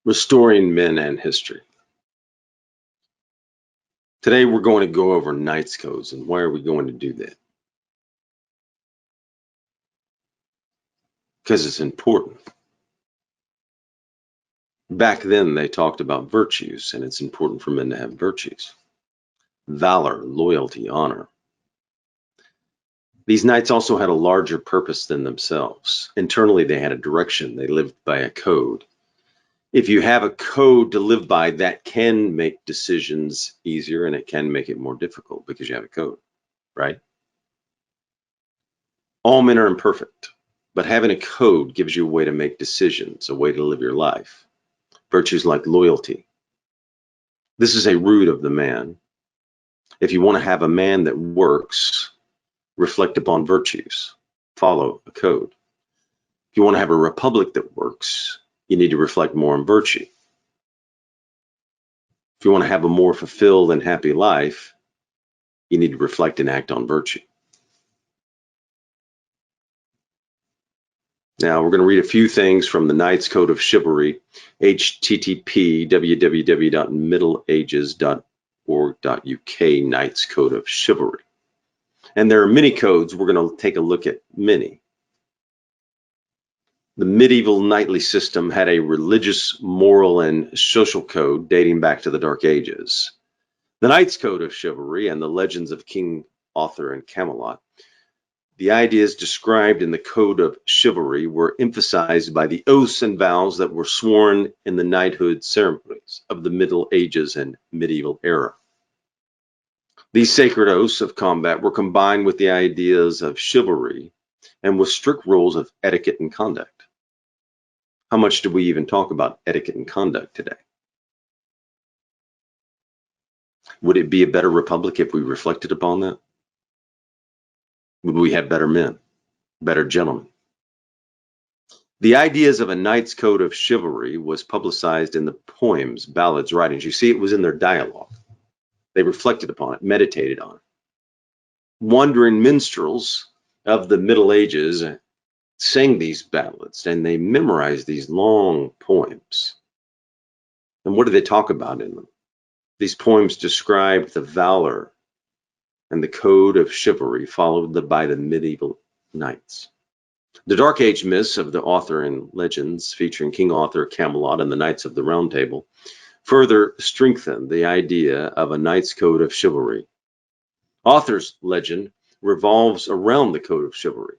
Restoring men and history. Today we're going to go over Knights codes. And why are we going to do that? Because it's important. Back then they talked about virtues, and it's important for men to have virtues. Valor, loyalty, honor. These knights also had a larger purpose than themselves. Internally they had a direction. They lived by a code. If you have a code to live by, that can make decisions easier, and it can make it more difficult because you have a code, right? All men are imperfect, but having a code gives you a way to make decisions, a way to live your life. Virtues like loyalty. This is a root of the man. If you want to have a man that works, reflect upon virtues. Follow a code. If you want to have a republic that works, you need to reflect more on virtue. If you want to have a more fulfilled and happy life, you need to reflect and act on virtue. Now we're going to read a few things from the Knights Code of Chivalry, http www.middleages.org.uk, Knights Code of Chivalry. And there are many codes. We're going to take a look at many. The medieval knightly system had a religious, moral, and social code dating back to the Dark Ages. The Knights Code of Chivalry and the legends of King Arthur and Camelot. The ideas described in the Code of Chivalry were emphasized by the oaths and vows that were sworn in the knighthood ceremonies of the Middle Ages and medieval era. These sacred oaths of combat were combined with the ideas of chivalry and with strict rules of etiquette and conduct. How much do we even talk about etiquette and conduct today? Would it be a better republic if we reflected upon that? Would we have better men, better gentlemen? The ideas of a knight's code of chivalry was publicized in the poems, ballads, writings. You see, it was in their dialogue. They reflected upon it, meditated on it. Wandering minstrels of the Middle Ages sang these ballads, and they memorized these long poems. And what did they talk about in them? These poems described the valor and the code of chivalry followed by the medieval knights. The Dark Age myths of the Arthur and legends featuring King Arthur, Camelot, and the Knights of the Round Table further strengthen the idea of a knight's code of chivalry. Arthur's legend revolves around the code of chivalry,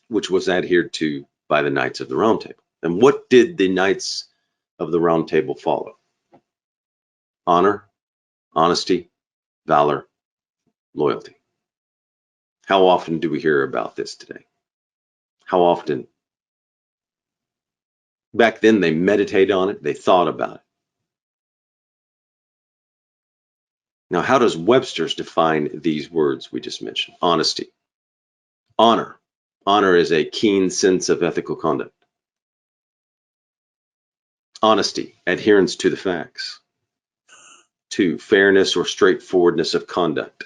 which was adhered to by the Knights of the Round Table. And what did the Knights of the Round Table follow? Honor, honesty, valor, loyalty. How often do we hear about this today? How often? Back then they meditated on it, they thought about it. Now, how does Webster's define these words we just mentioned? Honesty. Honor. Honor is a keen sense of ethical conduct. Honesty, adherence to the facts. 2, fairness or straightforwardness of conduct.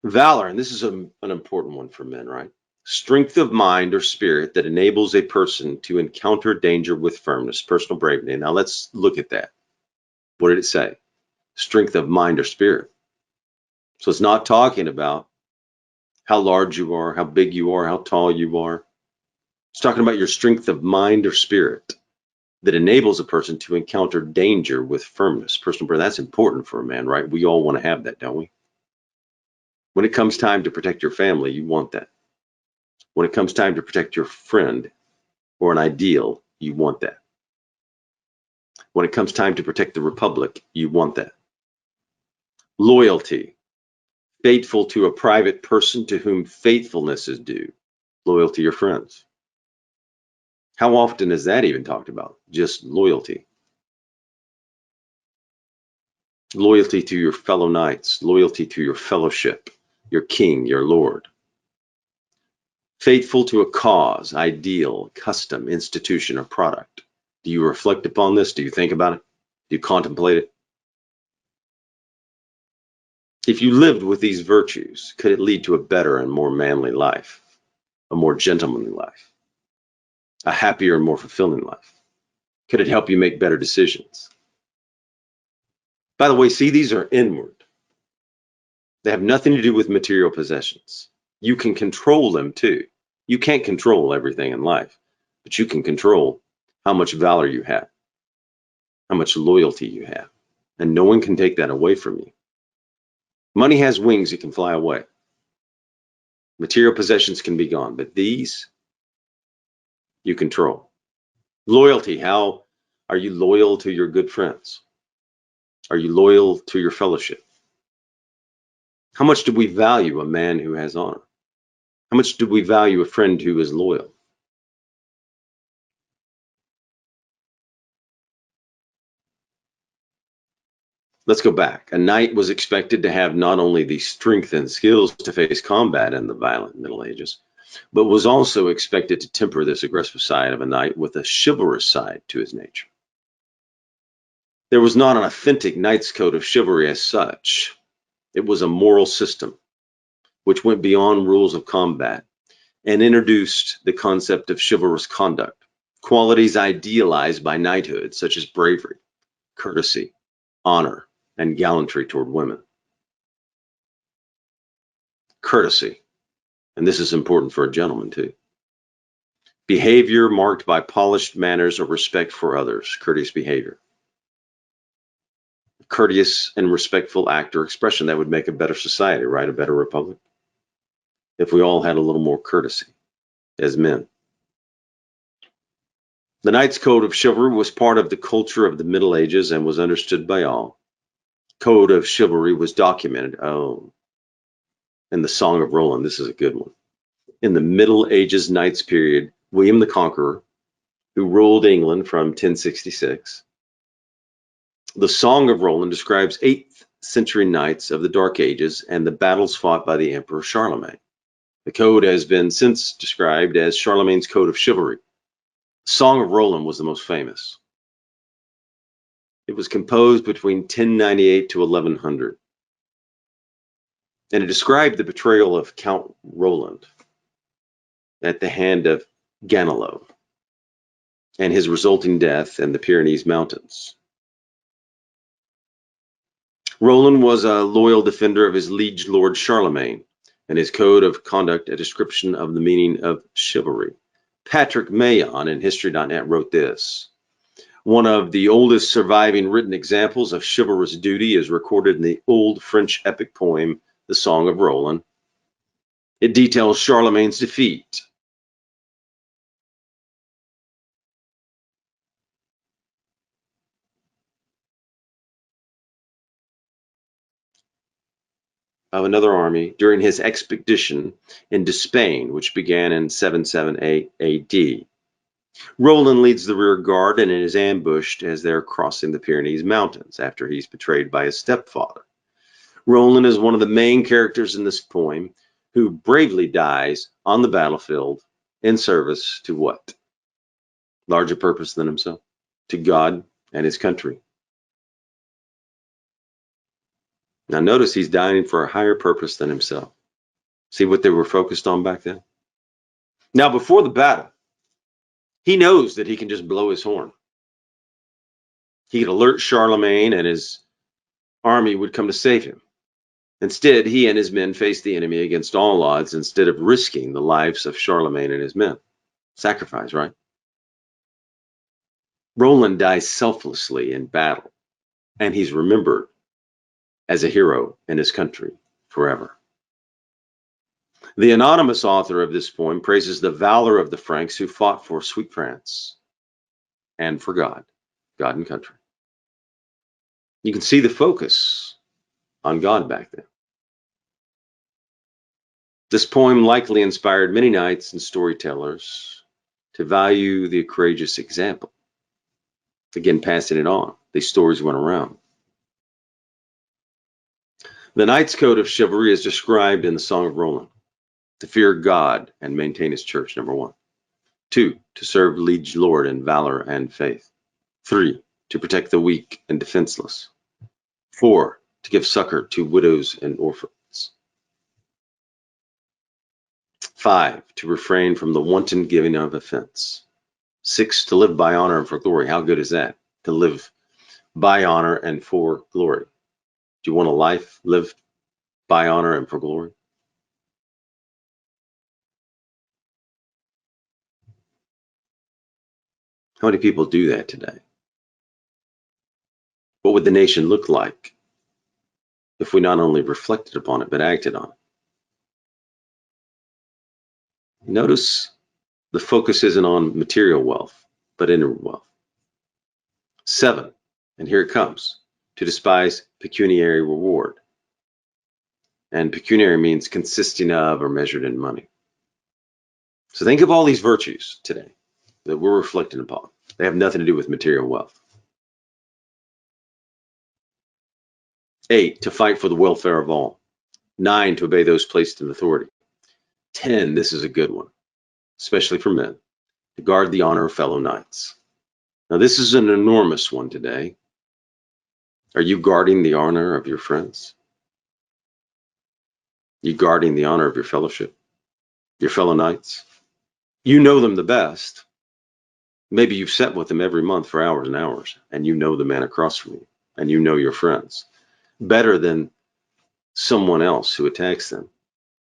Valor, and this is an important one for men, right? Strength of mind or spirit that enables a person to encounter danger with firmness, personal bravery. Now let's look at that. What did it say? Strength of mind or spirit. So it's not talking about how large you are, how big you are, how tall you are. It's talking about your strength of mind or spirit that enables a person to encounter danger with firmness, personal bravery. That's important for a man, right? We all want to have that, don't we? When it comes time to protect your family, you want that. When it comes time to protect your friend or an ideal, you want that. When it comes time to protect the republic, you want that. Loyalty, faithful to a private person to whom faithfulness is due. Loyal to your friends. How often is that even talked about? Just loyalty. Loyalty to your fellow knights, loyalty to your fellowship, your king, your lord. Faithful to a cause, ideal, custom, institution, or product. Do you reflect upon this? Do you think about it? Do you contemplate it? If you lived with these virtues, could it lead to a better and more manly life, a more gentlemanly life, a happier and more fulfilling life? Could it help you make better decisions? By the way, see, these are inward. They have nothing to do with material possessions. You can control them too. You can't control everything in life, but you can control how much valor you have, how much loyalty you have, and no one can take that away from you. Money has wings, it can fly away. Material possessions can be gone, but these you control. Loyalty, how are you loyal to your good friends? Are you loyal to your fellowship? How much do we value a man who has honor? How much do we value a friend who is loyal? Let's go back. A knight was expected to have not only the strength and skills to face combat in the violent Middle Ages, but was also expected to temper this aggressive side of a knight with a chivalrous side to his nature. There was not an authentic knight's code of chivalry as such. It was a moral system which went beyond rules of combat and introduced the concept of chivalrous conduct, qualities idealized by knighthood, such as bravery, courtesy, honor, and gallantry toward women. Courtesy, and this is important for a gentleman too. Behavior marked by polished manners or respect for others, courteous behavior. Courteous and respectful act or expression that would make a better society, right? A better republic. If we all had a little more courtesy as men. The knight's code of chivalry was part of the culture of the Middle Ages and was understood by all. Code of chivalry was documented. In the Song of Roland, this is a good one. In the Middle Ages knights period, William the Conqueror, who ruled England from 1066, the Song of Roland describes 8th century knights of the Dark Ages and the battles fought by the Emperor Charlemagne. The code has been since described as Charlemagne's Code of Chivalry. The Song of Roland was the most famous. It was composed between 1098 to 1100. And it described the betrayal of Count Roland at the hand of Ganelot and his resulting death in the Pyrenees Mountains. Roland was a loyal defender of his liege lord Charlemagne, and his code of conduct a description of the meaning of chivalry. Patrick Mayon in History.net wrote this. One of the oldest surviving written examples of chivalrous duty is recorded in the old French epic poem, The Song of Roland. It details Charlemagne's defeat of another army during his expedition into Spain, which began in 778 AD. Roland leads the rear guard and is ambushed as they're crossing the Pyrenees Mountains after he's betrayed by his stepfather. Roland is one of the main characters in this poem who bravely dies on the battlefield in service to what? Larger purpose than himself, to God and his country. Now notice he's dying for a higher purpose than himself. See what they were focused on back then? Now before the battle, he knows that he can just blow his horn. He could alert Charlemagne and his army would come to save him. Instead, he and his men faced the enemy against all odds instead of risking the lives of Charlemagne and his men. Sacrifice, right? Roland dies selflessly in battle, and he's remembered as a hero in his country forever. The anonymous author of this poem praises the valor of the Franks who fought for sweet France and for God and country. You can see the focus on God back then. This poem likely inspired many knights and storytellers to value the courageous example. Again, passing it on. These stories went around. The knight's code of chivalry is described in the Song of Roland. To fear God and maintain his church, number 1. 2, to serve liege lord in valor and faith. 3, to protect the weak and defenseless. 4, to give succor to widows and orphans. 5, to refrain from the wanton giving of offense. 6, to live by honor and for glory. How good is that? To live by honor and for glory. Do you want a life lived by honor and for glory? How many people do that today? What would the nation look like if we not only reflected upon it, but acted on it? Notice the focus isn't on material wealth, but inner wealth. 7, and here it comes, to despise pecuniary reward. And pecuniary means consisting of or measured in money. So think of all these virtues today that we're reflecting upon. They have nothing to do with material wealth. 8, to fight for the welfare of all. 9, to obey those placed in authority. 10, this is a good one, especially for men, to guard the honor of fellow knights. Now, this is an enormous one today. Are you guarding the honor of your friends? You guarding the honor of your fellowship, your fellow knights? You know them the best. Maybe you've sat with them every month for hours and hours, and you know the man across from you, and you know your friends better than someone else who attacks them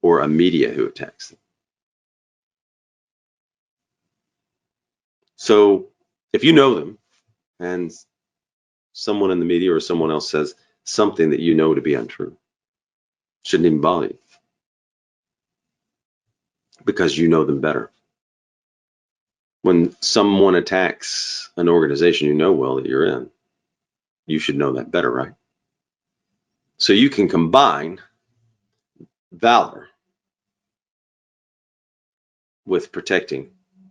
or a media who attacks them. So if you know them and someone in the media or someone else says something that you know to be untrue, shouldn't even bother you because you know them better. When someone attacks an organization you know well that you're in, you should know that better, right? So you can combine valor with protecting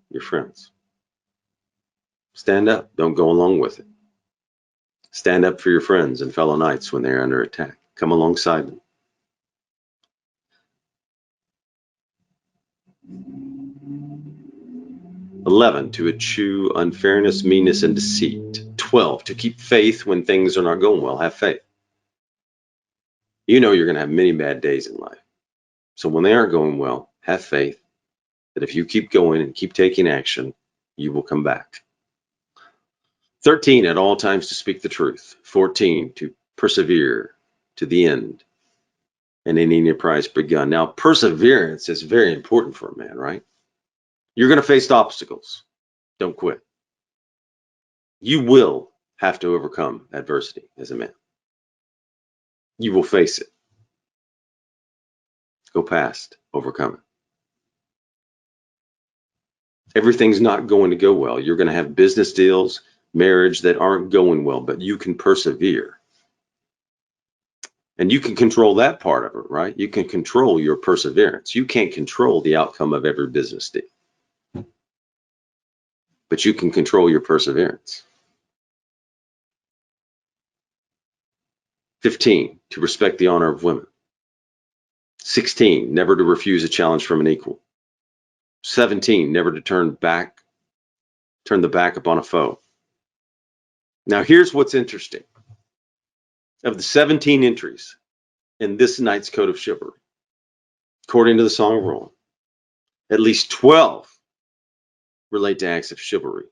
your friends. Stand up. Don't go along with it. Stand up for your friends and fellow knights when they're under attack. Come alongside them. 11, to eschew unfairness, meanness, and deceit. 12, to keep faith when things are not going well. Have faith. You know you're going to have many bad days in life. So when they aren't going well, have faith that if you keep going and keep taking action, you will come back. 13, at all times to speak the truth. 14, to persevere to the end and in any enterprise begun. Now, perseverance is very important for a man, right? You're going to face obstacles. Don't quit. You will have to overcome adversity as a man. You will face it. Go past, overcome it. Everything's not going to go well. You're going to have business deals, marriage that aren't going well, but you can persevere. And you can control that part of it, right? You can control your perseverance. You can't control the outcome of every business deal, but you can control your perseverance. 15, to respect the honor of women. 16, never to refuse a challenge from an equal. 17, never to turn the back upon a foe. Now, here's what's interesting. Of the 17 entries in this knight's code of chivalry, according to the Song of Roland, at least 12 relate to acts of chivalry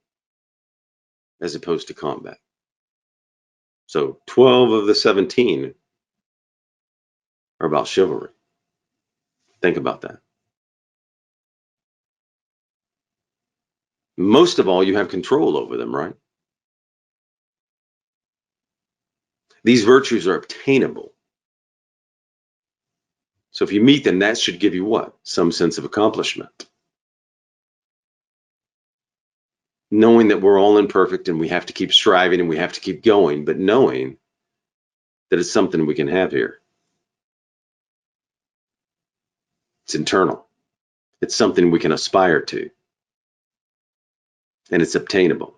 as opposed to combat. So 12 of the 17 are about chivalry. Think about that. Most of all, you have control over them, right? These virtues are obtainable. So if you meet them, that should give you what? Some sense of accomplishment. Knowing that we're all imperfect and we have to keep striving and we have to keep going, but knowing that it's something we can have here. It's internal. It's something we can aspire to. And it's obtainable.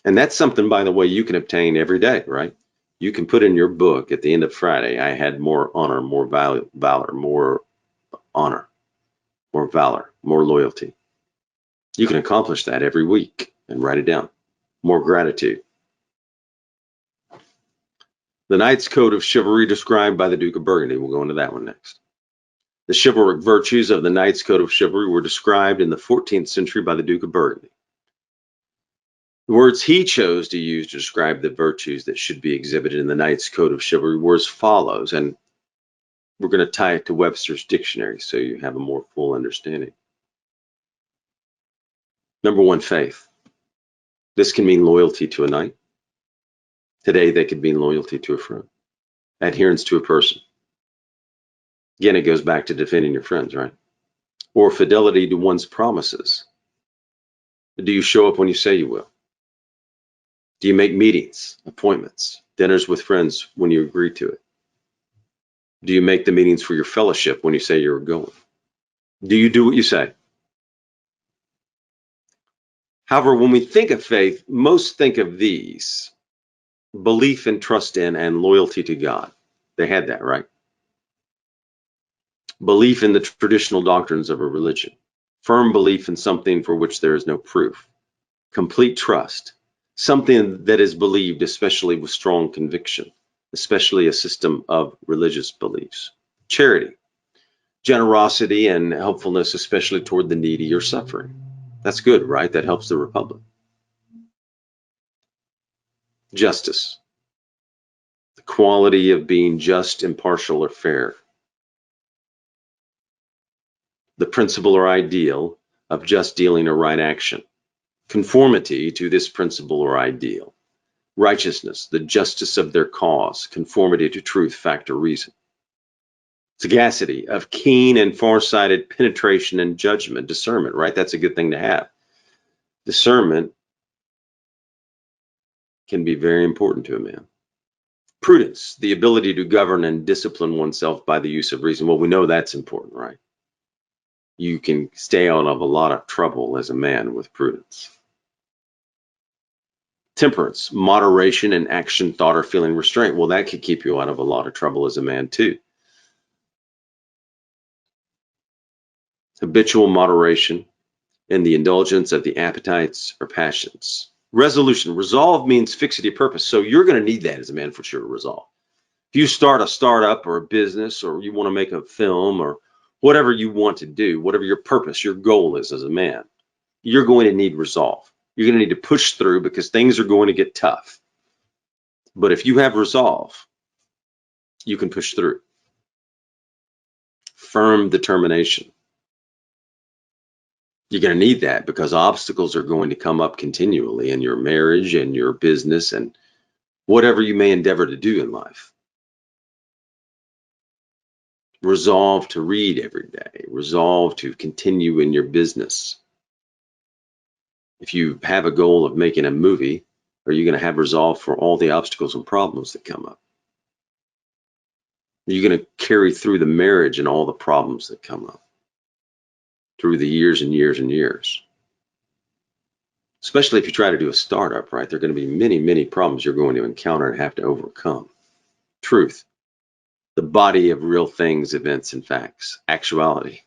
And that's something, by the way, you can obtain every day, right? You can put in your book at the end of Friday, I had more honor, more valor, more honor, more valor, more loyalty. You can accomplish that every week and write it down. More gratitude. The Knight's Code of Chivalry described by the Duke of Burgundy. We'll go into that one next. The chivalric virtues of the Knight's Code of Chivalry were described in the 14th century by the Duke of Burgundy. The words he chose to use to describe the virtues that should be exhibited in the Knight's Code of Chivalry were as follows, and we're going to tie it to Webster's dictionary so you have a more full understanding. Number one, faith. This can mean loyalty to a knight. Today, they could mean loyalty to a friend, adherence to a person. Again, it goes back to defending your friends, right? Or fidelity to one's promises. Do you show up when you say you will? Do you make meetings, appointments, dinners with friends when you agree to it? Do you make the meetings for your fellowship when you say you're going? Do you do what you say? However, when we think of faith, most think of these: belief and trust in and loyalty to God. They had that, right? Belief in the traditional doctrines of a religion. Firm belief in something for which there is no proof. Complete trust. Something that is believed, especially with strong conviction, especially a system of religious beliefs. Charity. Generosity and helpfulness, especially toward the needy or suffering. That's good, right? That helps the republic. Justice. The quality of being just, impartial, or fair. The principle or ideal of just dealing or right action. Conformity to this principle or ideal. Righteousness, the justice of their cause, conformity to truth, fact, or reason. Sagacity, of keen and far-sighted penetration and judgment, discernment, right? That's a good thing to have. Discernment can be very important to a man. Prudence, the ability to govern and discipline oneself by the use of reason. Well, we know that's important, right? You can stay out of a lot of trouble as a man with prudence. Temperance, moderation in action, thought, or feeling restraint. Well, that could keep you out of a lot of trouble as a man too. Habitual moderation in the indulgence of the appetites or passions. Resolution, resolve means fixity of purpose. So you're going to need that as a man for sure, resolve. If you start a startup or a business, or you want to make a film, or whatever you want to do, whatever your purpose, your goal is as a man, you're going to need resolve. You're going to need to push through because things are going to get tough. But if you have resolve, you can push through. Firm determination. You're going to need that because obstacles are going to come up continually in your marriage and your business and whatever you may endeavor to do in life. Resolve to read every day. Resolve to continue in your business. If you have a goal of making a movie, are you going to have resolve for all the obstacles and problems that come up? Are you going to carry through the marriage and all the problems that come up through the years and years and years? Especially if you try to do a startup, right? There are going to be many, many problems you're going to encounter and have to overcome. Truth, the body of real things, events, and facts. Actuality,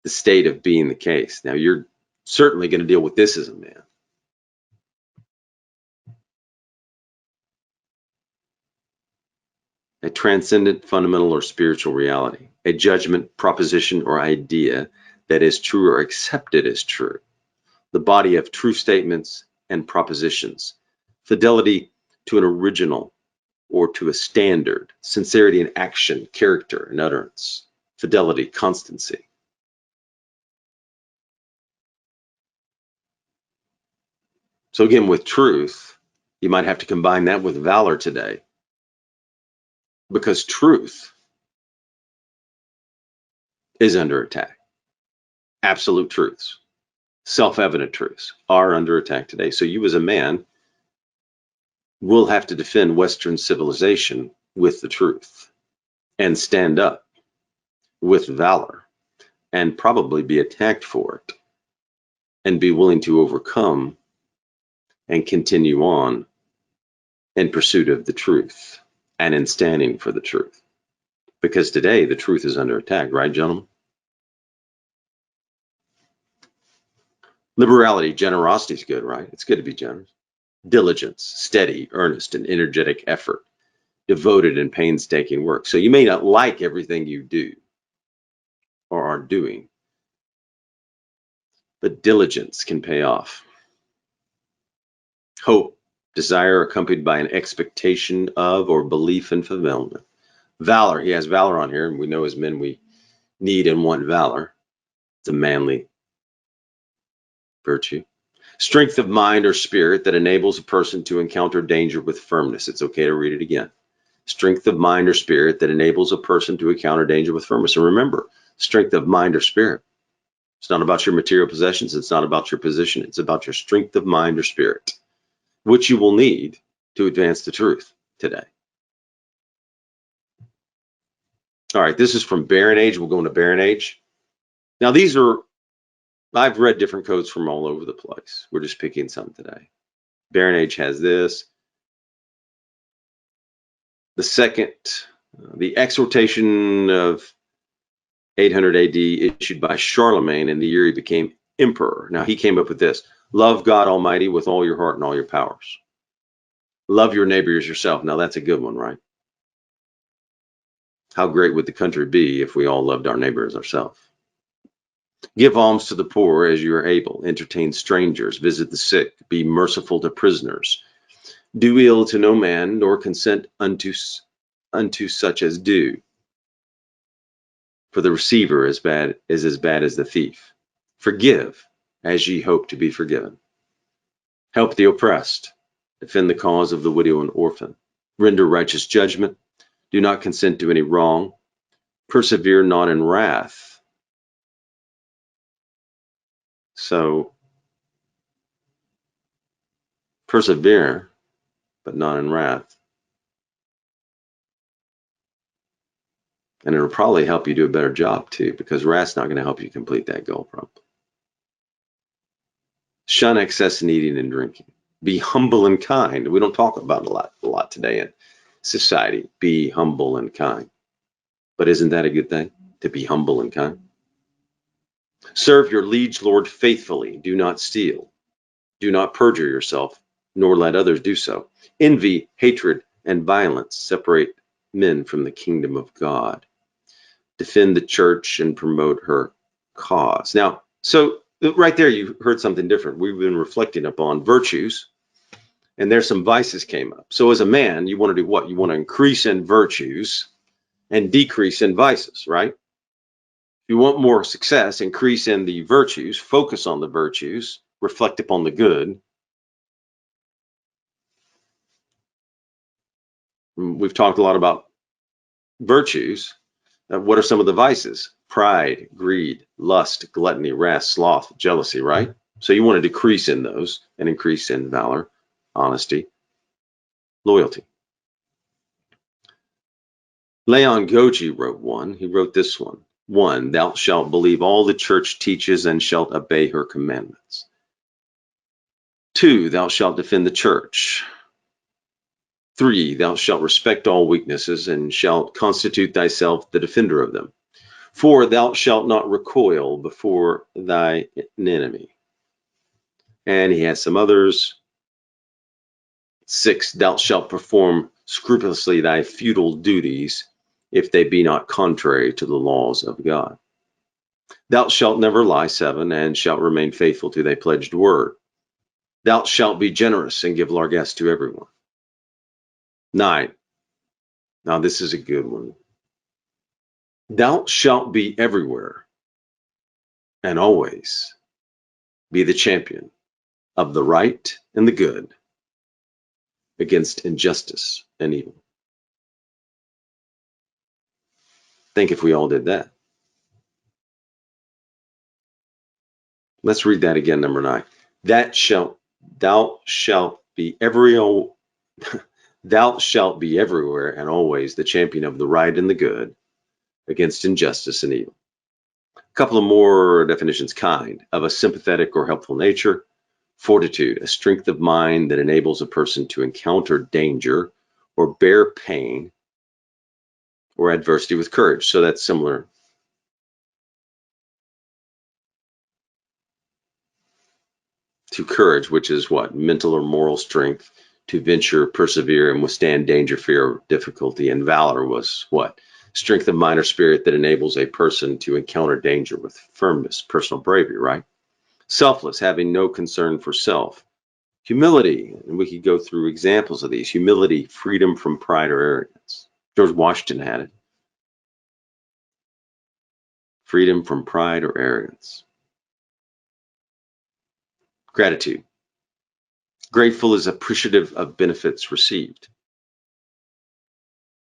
the state of being the case. Now, you're certainly going to deal with this as a man. A transcendent, fundamental, or spiritual reality. A judgment, proposition, or idea that is true or accepted as true. The body of true statements and propositions. Fidelity to an original or to a standard. Sincerity in action, character, and utterance. Fidelity, constancy. So again, with truth, you might have to combine that with valor today, because truth is under attack. Absolute truths, self-evident truths are under attack today. So you as a man will have to defend Western civilization with the truth and stand up with valor and probably be attacked for it and be willing to overcome and continue on in pursuit of the truth and in standing for the truth. Because today the truth is under attack, right, gentlemen? Liberality, generosity is good, right? It's good to be generous. Diligence, steady, earnest, and energetic effort, devoted and painstaking work. So you may not like everything you do, or are doing. But diligence can pay off. Hope, desire accompanied by an expectation of or belief in fulfillment. Valor, he has valor on here, and we know as men we need and want valor. It's a manly virtue. Strength of mind or spirit that enables a person to encounter danger with firmness. It's okay to read it again. Strength of mind or spirit that enables a person to encounter danger with firmness. And remember, strength of mind or spirit. It's not about your material possessions. It's not about your position. It's about your strength of mind or spirit, which you will need to advance the truth today. All right, this is from Barren Age. We'll go into Barren Age. Now, I've read different codes from all over the place. We're just picking some today. Barren Age has this. The second, the exhortation of 800 AD issued by Charlemagne in the year he became emperor. Now, he came up with this: love God Almighty with all your heart and all your powers. Love your neighbor as yourself. Now, that's a good one, right? How great would the country be if we all loved our neighbor as ourselves? Give alms to the poor as you are able. Entertain strangers. Visit the sick. Be merciful to prisoners. Do ill to no man, nor consent unto such as do. For the receiver is as bad as the thief. Forgive as ye hope to be forgiven. Help the oppressed. Defend the cause of the widow and orphan. Render righteous judgment. Do not consent to any wrong. Persevere not in wrath. So, persevere, but not in wrath. And it'll probably help you do a better job too, because wrath's not going to help you complete that goal probably. Shun excess in eating and drinking. Be humble and kind. We don't talk about a lot today in society. Be humble and kind. But isn't that a good thing, to be humble and kind? Serve your liege lord faithfully. Do not steal. Do not perjure yourself, nor let others do so. Envy, hatred, and violence separate men from the kingdom of God. Defend the church and promote her cause. Now, so right there, you heard something different. We've been reflecting upon virtues, and there's some vices came up. So as a man, you want to do what? You want to increase in virtues and decrease in vices, right? If you want more success, increase in the virtues, focus on the virtues, reflect upon the good. We've talked a lot about virtues. What are some of the vices? Pride, greed, lust, gluttony, wrath, sloth, jealousy, right? So you want to decrease in those and increase in valor, honesty, loyalty. Leon Goji wrote one. He wrote this one. 1, thou shalt believe all the church teaches and shalt obey her commandments. 2, thou shalt defend the church. 3, thou shalt respect all weaknesses and shalt constitute thyself the defender of them. 4, thou shalt not recoil before thy enemy. And he has some others. 6, thou shalt perform scrupulously thy feudal duties if they be not contrary to the laws of God. Thou shalt never lie. 7, and shalt remain faithful to thy pledged word. Thou shalt be generous and give largesse to everyone. 9, now this is a good one. Thou shalt be everywhere and always be the champion of the right and the good against injustice and evil. Think if we all did that. Let's read that again, number 9. Thou shalt be thou shalt be everywhere and always the champion of the right and the good against injustice and evil. A couple of more definitions. Kind, of a sympathetic or helpful nature. Fortitude, a strength of mind that enables a person to encounter danger or bear pain or adversity with courage. So that's similar to courage, which is what? Mental or moral strength to venture, persevere, and withstand danger, fear, or difficulty. And valor was what? Strength of mind or spirit that enables a person to encounter danger with firmness, personal bravery, right? Selfless, having no concern for self. Humility, and we could go through examples of these. Humility, freedom from pride or arrogance. George Washington had it. Freedom from pride or arrogance. Gratitude. Grateful is appreciative of benefits received.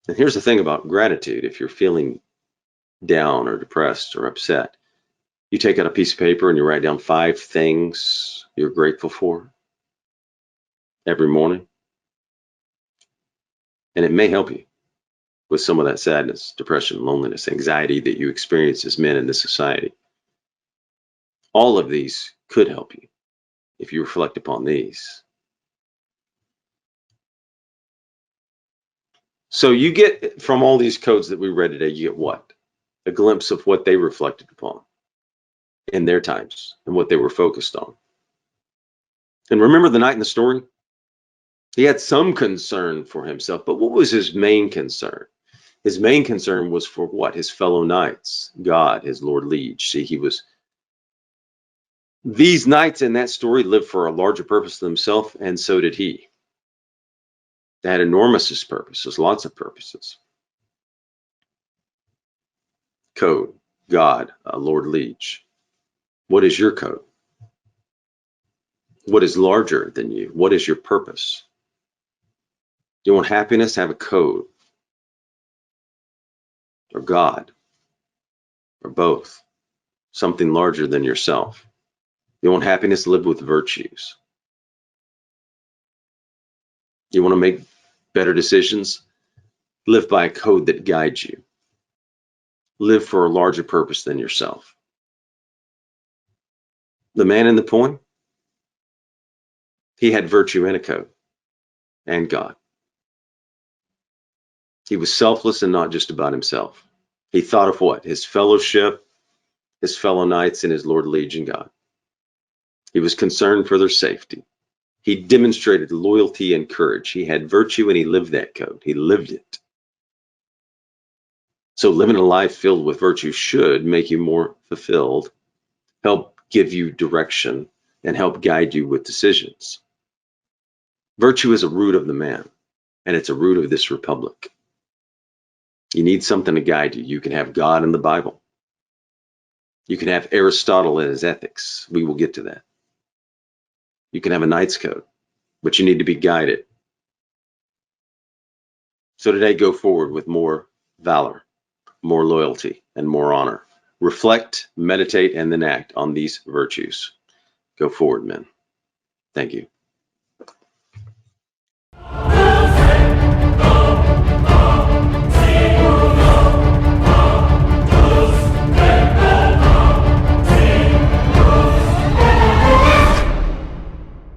And here's the thing about gratitude. If you're feeling down or depressed or upset, you take out a piece of paper and you write down 5 things you're grateful for every morning. And it may help you with some of that sadness, depression, loneliness, anxiety that you experience as men in this society. All of these could help you if you reflect upon these. So you get from all these codes that we read today, you get what? A glimpse of what they reflected upon in their times and what they were focused on. And remember the knight in the story? He had some concern for himself, but what was his main concern? His main concern was for what? His fellow knights, God, his Lord Liege. See, these knights in that story lived for a larger purpose than himself, and so did he. They had enormous purposes, lots of purposes. Code, God, Lord Liege. What is your code? What is larger than you? What is your purpose? Do you want happiness? Have a code, or God, or both. Something larger than yourself. You want happiness? Live with virtues. You want to make better decisions? Live by a code that guides you. Live for a larger purpose than yourself. The man in the poem, he had virtue and a code, and God. He was selfless and not just about himself. He thought of what? His fellowship, his fellow knights, and his Lord Liege and God. He was concerned for their safety. He demonstrated loyalty and courage. He had virtue and he lived that code. He lived it. So living a life filled with virtue should make you more fulfilled, help give you direction, and help guide you with decisions. Virtue is a root of the man, and it's a root of this republic. You need something to guide you. You can have God in the Bible. You can have Aristotle in his ethics. We will get to that. You can have a knight's code, but you need to be guided. So today, go forward with more valor, more loyalty, and more honor. Reflect, meditate, and then act on these virtues. Go forward, men. Thank you.